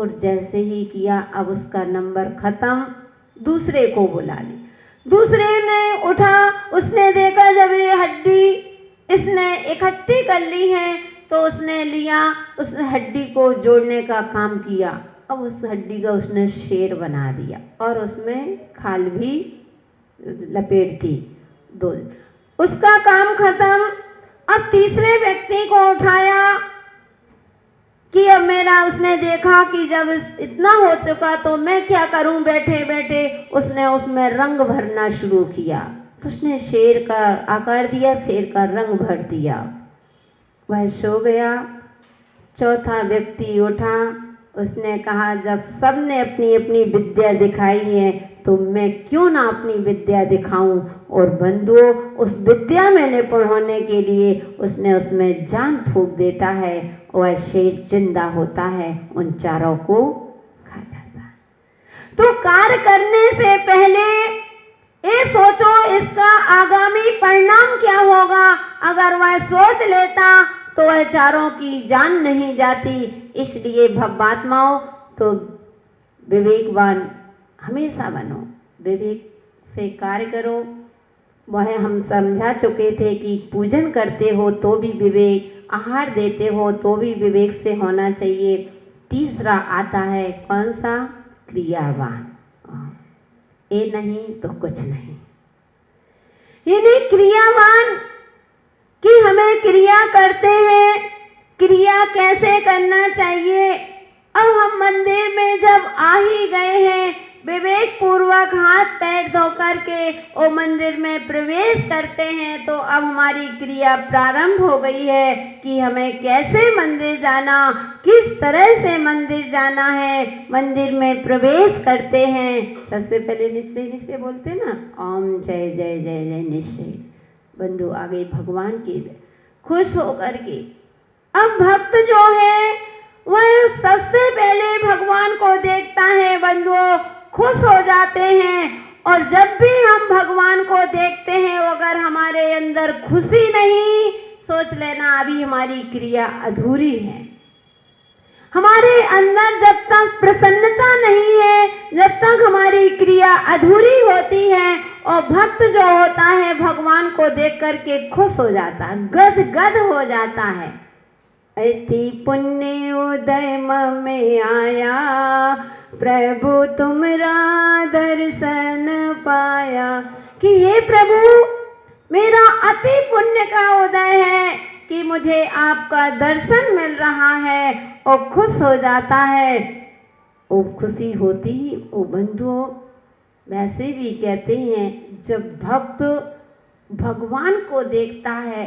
और जैसे ही किया अब उसका नंबर खत्म, दूसरे को बुला ली। दूसरे ने उठा, उसने देखा जब ये हड्डी इसने इकट्ठी कर ली है तो उसने लिया, उस हड्डी को जोड़ने का काम किया। अब उस हड्डी का उसने शेर बना दिया और उसमें खाल भी लपेट दी। दो, उसका काम खत्म। अब तीसरे व्यक्ति को उठाया कि अब मेरा, उसने देखा कि जब इतना हो चुका तो मैं क्या करूं, बैठे बैठे उसने उसमें रंग भरना शुरू किया। तो उसने शेर का आकार दिया, शेर का रंग भर दिया। वह सो गया। चौथा व्यक्ति उठा, उसने कहा जब सबने अपनी अपनी विद्या दिखाई है तो मैं क्यों ना अपनी विद्या दिखाऊं। और बंधुओं, उस विद्या में निपुण होने के लिए उसने उसमें जान फूंक देता है। वह शेर जिंदा होता है, उन चारों को खा जाता है। तो कार्य करने से पहले ये सोचो इसका आगामी परिणाम क्या होगा। अगर वह सोच लेता तो वह चारों की जान नहीं जाती। इसलिए भव्यात्माओं, तो विवेकवान हमेशा बनो, विवेक से कार्य करो। वह हम समझा चुके थे कि पूजन करते हो तो भी विवेक, आहार देते हो तो भी विवेक से होना चाहिए। तीसरा आता है कौन सा? क्रियावान। ये नहीं तो कुछ नहीं। यानी क्रियावान कि हमें क्रिया करते हैं, क्रिया कैसे करना चाहिए। अब हम मंदिर में जब आ ही गए हैं, विवेक पूर्वक हाथ पैर धो करके वो मंदिर में प्रवेश करते हैं, तो अब हमारी क्रिया प्रारंभ हो गई है कि हमें कैसे मंदिर जाना, किस तरह से मंदिर जाना है। मंदिर में प्रवेश करते हैं, सबसे पहले निश्चय निश्चय बोलते ना, ओम जय जय जय जय निश्चय। बंधु आ गई भगवान की खुश होकर के। अब भक्त जो है वह सबसे पहले भगवान को देखता है, बंधुओं खुश हो जाते हैं। और जब भी हम भगवान को देखते हैं, अगर हमारे अंदर खुशी नहीं, सोच लेना अभी हमारी क्रिया अधूरी है। हमारे अंदर जब तक प्रसन्नता नहीं है, जब तक हमारी क्रिया अधूरी होती है। और भक्त जो होता है भगवान को देख करके खुश हो जाता है, गद गद हो जाता है। अति पुण्य उदय में आया, प्रभु तुमरा दर्शन पाया। कि हे प्रभु, मेरा अति पुण्य का उदय है कि मुझे आपका दर्शन मिल रहा है। और खुश हो जाता है। वो खुशी होती ही वो बंधुओं, वैसे भी कहते हैं जब भक्त भगवान को देखता है,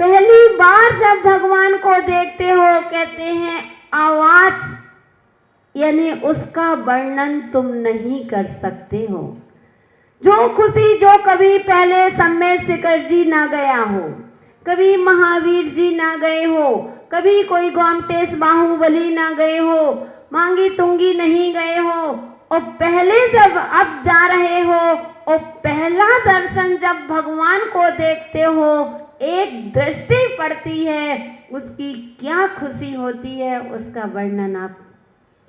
पहली बार जब भगवान को देखते हो, कहते हैं आवाज, यानी उसका वर्णन तुम नहीं कर सकते हो। जो खुशी जो कभी पहले सम्मेद शिखर जी ना गया हो, कभी महावीर जी ना गए हो, कभी कोई गोमटेश बाहुबली ना गए हो, मांगी तुंगी नहीं गए हो, और पहले जब अब जा रहे हो, और पहला दर्शन जब भगवान को देखते हो, एक दृष्टि पड़ती है, उसकी क्या खुशी होती है, उसका वर्णन आप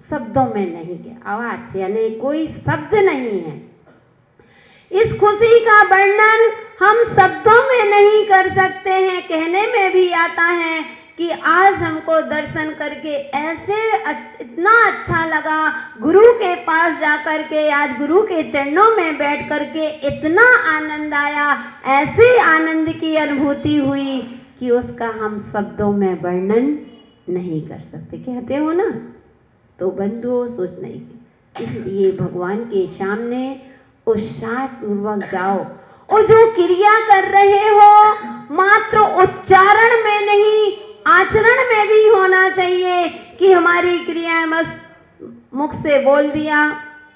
शब्दों में नहीं किया। आवाज यानी कोई शब्द नहीं है। इस खुशी का वर्णन हम शब्दों में नहीं कर सकते हैं। कहने में भी आता है कि आज हमको दर्शन करके ऐसे इतना अच्छा लगा, गुरु के पास जाकर के, आज गुरु के चरणों में बैठ करके इतना आनंद आया, ऐसे आनंद की अनुभूति हुई कि उसका हम शब्दों में वर्णन नहीं कर सकते। कहते हो ना, तो बंधुओं सोच नहीं। इसलिए भगवान के सामने उत्साह पूर्वक जाओ। और जो क्रिया कर रहे हो मात्र उच्चारण में नहीं, आचरण में भी होना चाहिए कि हमारी क्रियाएं बस मुख से बोल दिया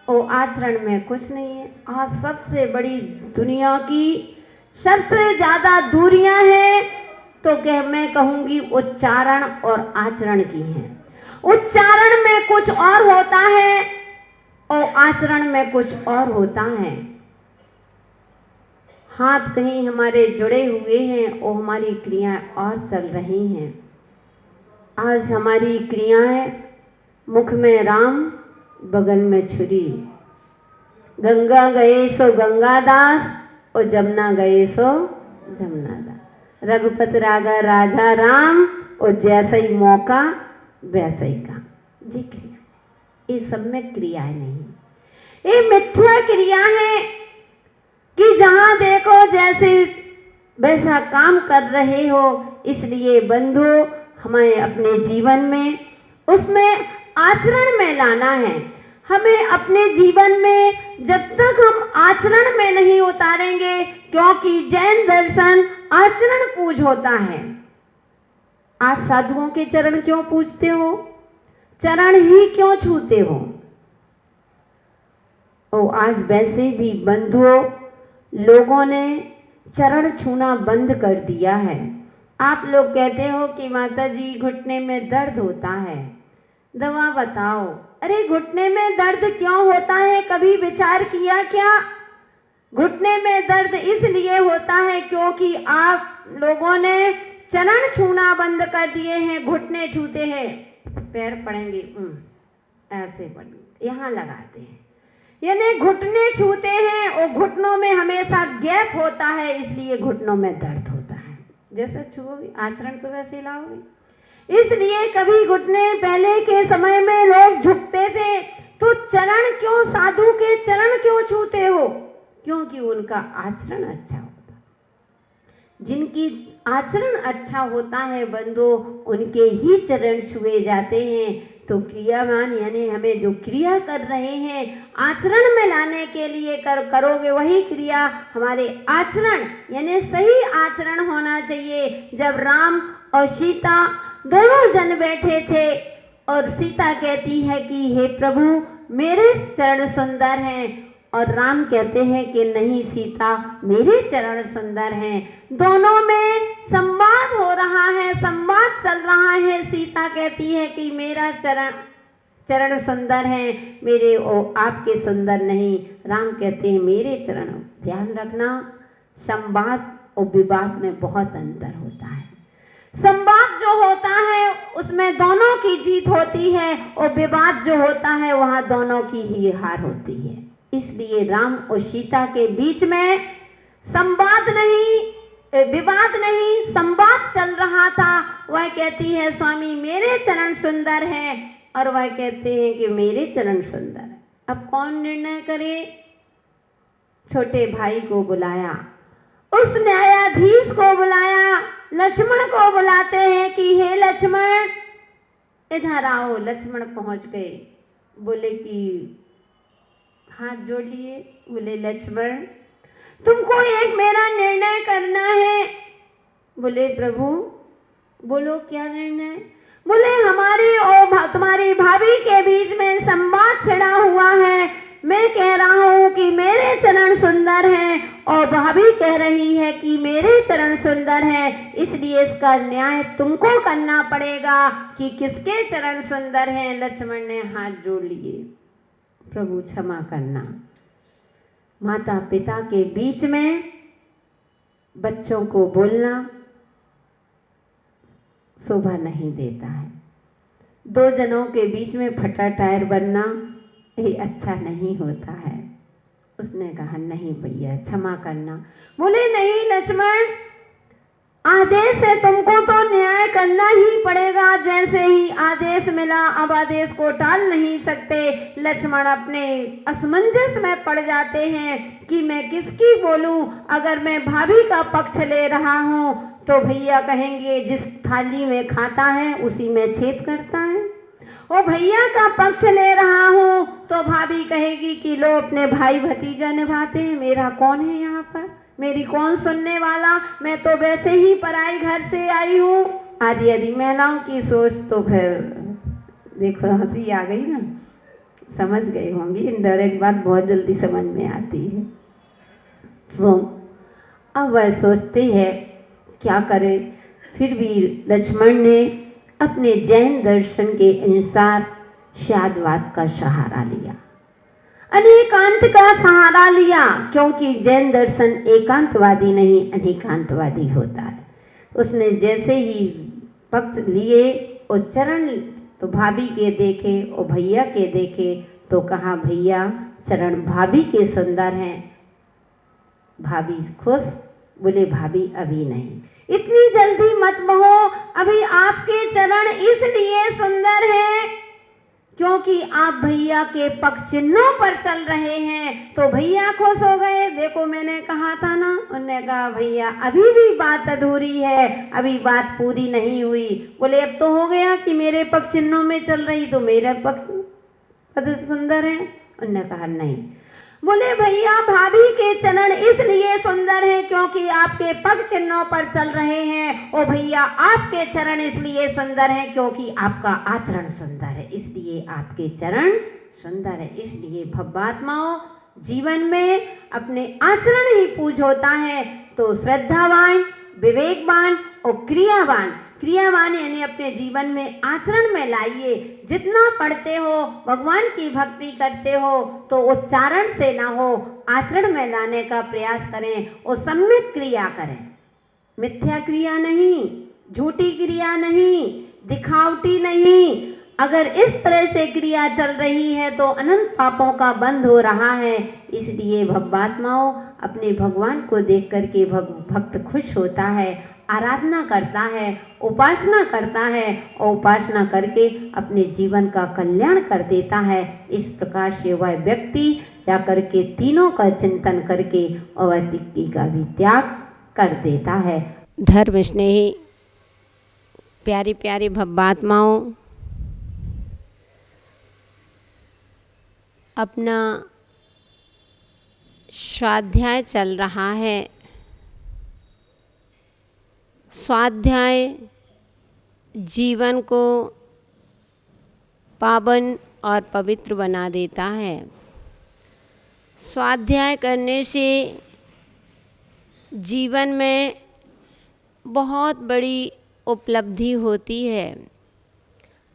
और आचरण में कुछ नहीं है। आज सबसे बड़ी दुनिया की सबसे ज्यादा दूरियां हैं तो मैं कहूंगी उच्चारण और आचरण की हैं। उच्चारण में कुछ और होता है और आचरण में कुछ और होता है। हाथ कहीं हमारे जुड़े हुए हैं और हमारी क्रियाएं और चल रही हैं। आज हमारी क्रियाएं मुख में राम बगल में छुरी, गंगा गए सो गंगादास और जमुना गए सो जमुनादास। रघुपति रागा राजा राम और जैसा ही मौका वैसा ही काम। ये क्रिया, ये सब में क्रियाएं नहीं, ये मिथ्या क्रिया है कि जहां देखो जैसे वैसा काम कर रहे हो। इसलिए बंधु हमें अपने जीवन में उसमें आचरण में लाना है। हमें अपने जीवन में जब तक हम आचरण में नहीं उतारेंगे, क्योंकि जैन दर्शन आचरण पूज होता है। आज साधुओं के चरण क्यों पूजते हो? चरण ही क्यों छूते हो? और आज वैसे भी बंधुओं लोगों ने चरण छूना बंद कर दिया है। आप लोग कहते हो कि माता जी घुटने में दर्द होता है, दवा बताओ। अरे घुटने में दर्द क्यों होता है, कभी विचार किया क्या? घुटने में दर्द इसलिए होता है क्योंकि आप लोगों ने चरण छूना बंद कर दिए हैं। घुटने छूते हैं, पैर पड़ेंगे ऐसे पड़ेंगे, यहाँ लगाते हैं, यानी घुटने छूते हैं और घुटनों में हमेशा गैप होता है, इसलिए घुटनों में दर्द होता है। जैसा छुओगे आचरण तो वैसे लाओगे। इसलिए कभी घुटने, पहले के समय में लोग झुकते थे, तो चरण क्यों, साधु के चरण क्यों छूते हो? क्योंकि उनका आचरण अच्छा होता। जिनकी आचरण अच्छा होता है बंधु, उनके ही चरण छुए जाते हैं। तो क्रियावान यानी हमें जो क्रिया कर रहे हैं आचरण में लाने के लिए करोगे वही क्रिया। हमारे आचरण यानी सही आचरण होना चाहिए। जब राम और सीता दोनों जन बैठे थे और सीता कहती है कि हे प्रभु मेरे चरण सुंदर हैं, और राम कहते हैं कि नहीं सीता मेरे चरण सुंदर हैं। दोनों में संवाद हो रहा है, संवाद चल रहा है। सीता कहती है कि मेरा चरण सुंदर है, मेरे आपके सुंदर नहीं। राम कहते हैं मेरे चरण। ध्यान रखना, संवाद और विवाद में बहुत अंतर होता है। संवाद जो होता है उसमें दोनों की जीत होती है, और विवाद जो होता है वहां दोनों की ही हार होती है। इसलिए राम और सीता के बीच में संवाद नहीं, विवाद नहीं, संवाद चल रहा था। वह कहती है स्वामी मेरे चरण सुंदर हैं, और वह कहते हैं कि मेरे चरण सुंदर है। अब कौन निर्णय करे? छोटे भाई को बुलाया, उस न्यायाधीश को बुलाया, लक्ष्मण को बुलाते हैं कि हे लक्ष्मण इधर आओ। लक्ष्मण पहुंच गए, बोले कि हाथ जोड़ लिए, बोले लक्ष्मण तुमको एक मेरा निर्णय करना है। बोले प्रभु बोलो क्या निर्णय? बोले हमारी और तुम्हारी भाभी के बीच में संवाद छिड़ा हुआ है। मैं कह रहा हूँ कि मेरे चरण सुंदर हैं, और भाभी कह रही है कि मेरे चरण सुंदर हैं। इसलिए इसका न्याय तुमको करना पड़ेगा कि किसके चरण सुंदर हैं। लक्ष्मण ने हाथ जोड़ लिए, प्रभु क्षमा करना। माता पिता के बीच में बच्चों को बोलना शोभा नहीं देता है। दो जनों के बीच में फटा टायर बनना ये अच्छा नहीं होता है। उसने कहा नहीं भैया क्षमा करना। बोले नहीं लक्ष्मण आदेश है, तुमको तो न्याय करना ही पड़ेगा। जैसे ही आदेश मिला, अब आदेश को टाल नहीं सकते। लक्ष्मण अपने असमंजस में पड़ जाते हैं कि मैं किसकी बोलूं। अगर मैं भाभी का पक्ष ले रहा हूं तो भैया कहेंगे जिस थाली में खाता है उसी में छेद करता है, और भैया का पक्ष ले रहा हूं तो भाभी कहेगी कि लो अपने भाई भतीजा निभाते हैं, मेरा कौन है यहाँ पर, मेरी कौन सुनने वाला, मैं तो वैसे ही पराई घर से आई हूँ। आदि आदि महिलाओं की सोच तो फिर देखो हंसी आ गई ना, समझ गए होंगी। इनडायरेक्ट बात बहुत जल्दी समझ में आती है। तो अब वह सोचते हैं क्या करे। फिर भी लक्ष्मण ने अपने जैन दर्शन के अनुसार शादवाद का सहारा लिया, अनेकांत का सहारा लिया, क्योंकि जैन दर्शन एकांतवादी नहीं अनेकांतवादी होता है। उसने जैसे ही पक्ष लिए और चरण तो भाभी के देखे और भैया के देखे तो कहा भैया चरण भाभी के सुंदर हैं। भाभी खुश, बोले भाभी अभी नहीं, इतनी जल्दी मत बहो, अभी आपके चरण इसलिए सुंदर हैं क्योंकि आप भैया के पग चिन्हों पर चल रहे हैं। तो भैया खुश हो गए, देखो मैंने कहा था ना। उन्होंने कहा भैया अभी भी बात अधूरी है, अभी बात पूरी नहीं हुई। बोले अब तो हो गया कि मेरे पग चिन्हों में चल रही तो मेरा पग सुंदर है। उन्होंने कहा नहीं। बोले भैया भाभी के चरण इसलिए सुंदर हैं क्योंकि आपके पग चिन्हों पर चल रहे हैं, और भैया आपके चरण इसलिए सुंदर हैं क्योंकि आपका आचरण सुंदर है, इसलिए आपके चरण सुंदर है। इसलिए भव्यात्माओं, जीवन में अपने आचरण ही पूज होता है। तो श्रद्धावान, विवेकवान और क्रियावान, क्रियावान यानी अपने जीवन में आचरण में लाइए। जितना पढ़ते हो, भगवान की भक्ति करते हो तो उच्चारण से ना हो, आचरण में लाने का प्रयास करें और सम्यक क्रिया करें। मिथ्या क्रिया नहीं, झूठी क्रिया नहीं, दिखावटी नहीं। अगर इस तरह से क्रिया चल रही है तो अनंत पापों का बंध हो रहा है। इसलिए भव्यात्माओं, अपने भगवान को देख करके भक्त खुश होता है, आराधना करता है, उपासना करता है और उपासना करके अपने जीवन का कल्याण कर देता है। इस प्रकार से वह व्यक्ति जाकर के तीनों का चिंतन करके अवैतिकी का भी त्याग कर देता है। धर्म स्नेही प्यारी प्यारी भव्यात्माओं, अपना स्वाध्याय चल रहा है। स्वाध्याय जीवन को पावन और पवित्र बना देता है। स्वाध्याय करने से जीवन में बहुत बड़ी उपलब्धि होती है।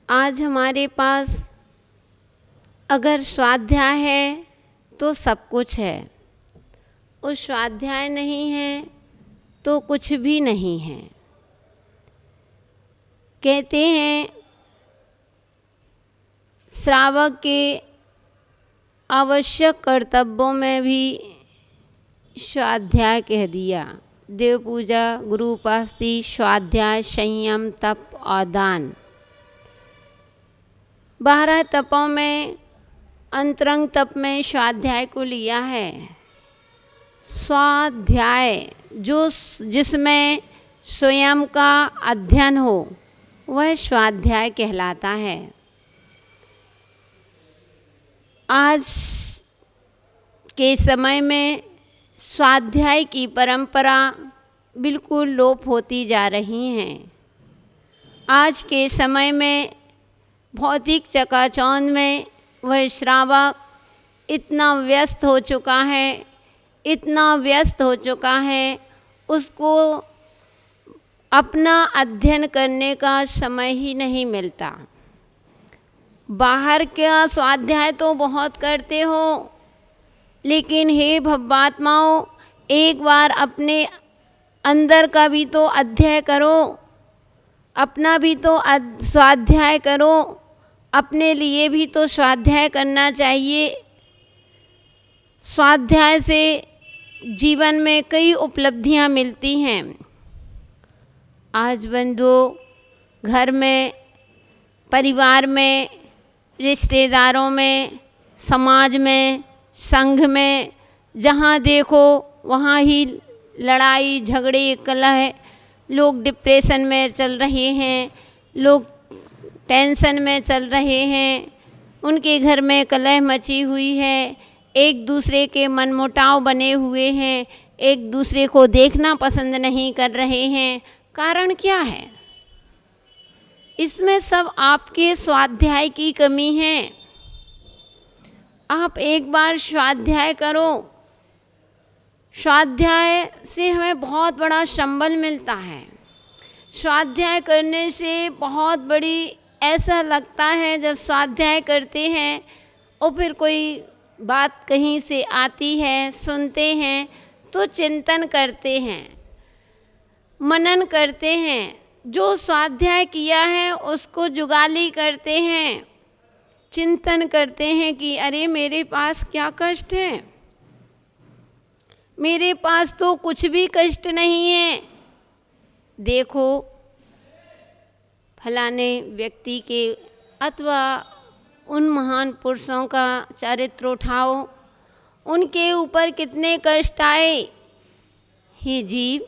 आज हमारे पास अगर स्वाध्याय है तो सब कुछ है, और स्वाध्याय नहीं है तो कुछ भी नहीं है। कहते हैं श्रावक के आवश्यक कर्तव्यों में भी स्वाध्याय कह दिया। देव पूजा, गुरु उपासना, स्वाध्याय, संयम, तप और दान। 12 तपों में अंतरंग तप में स्वाध्याय को लिया है। स्वाध्याय जिसमें स्वयं का अध्ययन हो वह स्वाध्याय कहलाता है। आज के समय में स्वाध्याय की परंपरा बिल्कुल लोप होती जा रही है। आज के समय में भौतिक चकाचौंध में वह श्रावक इतना व्यस्त हो चुका है, इतना व्यस्त हो चुका है, उसको अपना अध्ययन करने का समय ही नहीं मिलता। बाहर का स्वाध्याय तो बहुत करते हो, लेकिन हे भव्यात्माओं, एक बार अपने अंदर का भी तो अध्ययन करो, अपना भी तो स्वाध्याय करो, अपने लिए भी तो स्वाध्याय करना चाहिए। स्वाध्याय से जीवन में कई उपलब्धियां मिलती हैं। आज बंधुओं, घर में, परिवार में, रिश्तेदारों में, समाज में, संघ में, जहाँ देखो वहाँ ही लड़ाई झगड़े कलह, लोग डिप्रेशन में चल रहे हैं, लोग टेंशन में चल रहे हैं, उनके घर में कलह मची हुई है, एक दूसरे के मनमुटाव बने हुए हैं, एक दूसरे को देखना पसंद नहीं कर रहे हैं। कारण क्या है? इसमें सब आपके स्वाध्याय की कमी है। आप एक बार स्वाध्याय करो। स्वाध्याय से हमें बहुत बड़ा संबल मिलता है। स्वाध्याय करने से बहुत बड़ी, ऐसा लगता है जब स्वाध्याय करते हैं और फिर कोई बात कहीं से आती है, सुनते हैं तो चिंतन करते हैं, मनन करते हैं, जो स्वाध्याय किया है उसको जुगाली करते हैं, चिंतन करते हैं कि अरे मेरे पास क्या कष्ट है, मेरे पास तो कुछ भी कष्ट नहीं है। देखो फलाने व्यक्ति के अथवा उन महान पुरुषों का चरित्र उठाओ, उनके ऊपर कितने कष्ट आए। हे जीव,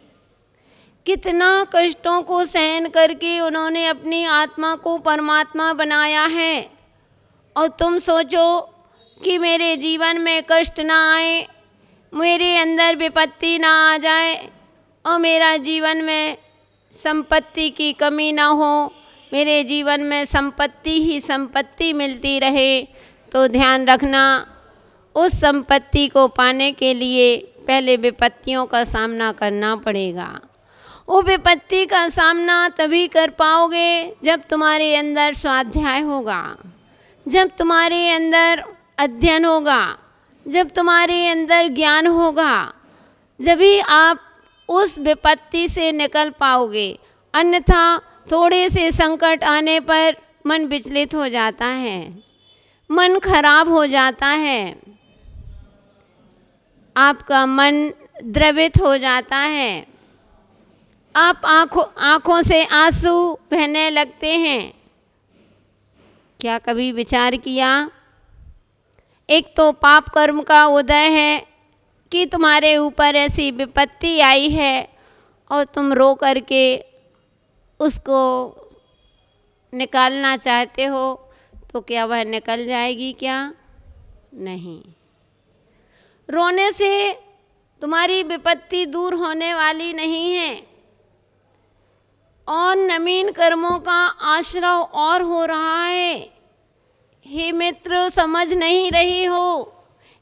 कितना कष्टों को सहन करके उन्होंने अपनी आत्मा को परमात्मा बनाया है। और तुम सोचो कि मेरे जीवन में कष्ट ना आए, मेरे अंदर विपत्ति ना आ जाए और मेरा जीवन में संपत्ति की कमी ना हो, मेरे जीवन में संपत्ति ही संपत्ति मिलती रहे। तो ध्यान रखना, उस संपत्ति को पाने के लिए पहले विपत्तियों का सामना करना पड़ेगा। वो विपत्ति का सामना तभी कर पाओगे जब तुम्हारे अंदर स्वाध्याय होगा, जब तुम्हारे अंदर अध्ययन होगा, जब तुम्हारे अंदर ज्ञान होगा, जभी आप उस विपत्ति से निकल पाओगे। अन्यथा थोड़े से संकट आने पर मन विचलित हो जाता है, मन खराब हो जाता है, आपका मन द्रवित हो जाता है, आप आँखों से आंसू बहने लगते हैं। क्या कभी विचार किया, एक तो पाप कर्म का उदय है कि तुम्हारे ऊपर ऐसी विपत्ति आई है और तुम रो करके उसको निकालना चाहते हो, तो क्या वह निकल जाएगी? क्या नहीं। रोने से तुम्हारी विपत्ति दूर होने वाली नहीं है और नवीन कर्मों का आश्रय और हो रहा है। हे मित्र, समझ नहीं रही हो।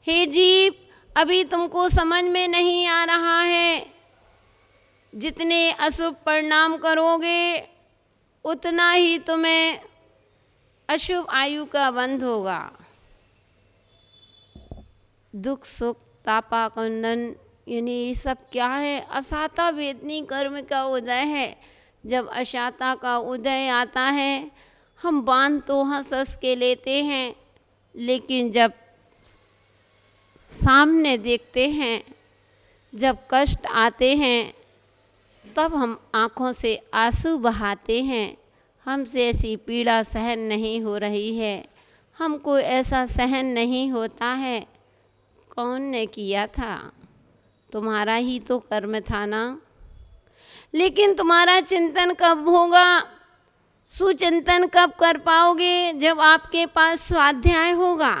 हे जीव, अभी तुमको समझ में नहीं आ रहा है। जितने अशुभ परिणाम करोगे उतना ही तुम्हें अशुभ आयु का बंध होगा। दुख सुख तापा कंदन, यानी ये सब क्या है? असाता वेदनी कर्म का उदय है। जब अशाता का उदय आता है, हम बांध तो हंस हंस के लेते हैं, लेकिन जब सामने देखते हैं, जब कष्ट आते हैं, तब हम आँखों से आंसू बहाते हैं। हमसे ऐसी पीड़ा सहन नहीं हो रही है, हमको ऐसा सहन नहीं होता है। कौन ने किया था? तुम्हारा ही तो कर्म था ना। लेकिन तुम्हारा चिंतन कब होगा? सुचिंतन कब कर पाओगे? जब आपके पास स्वाध्याय होगा।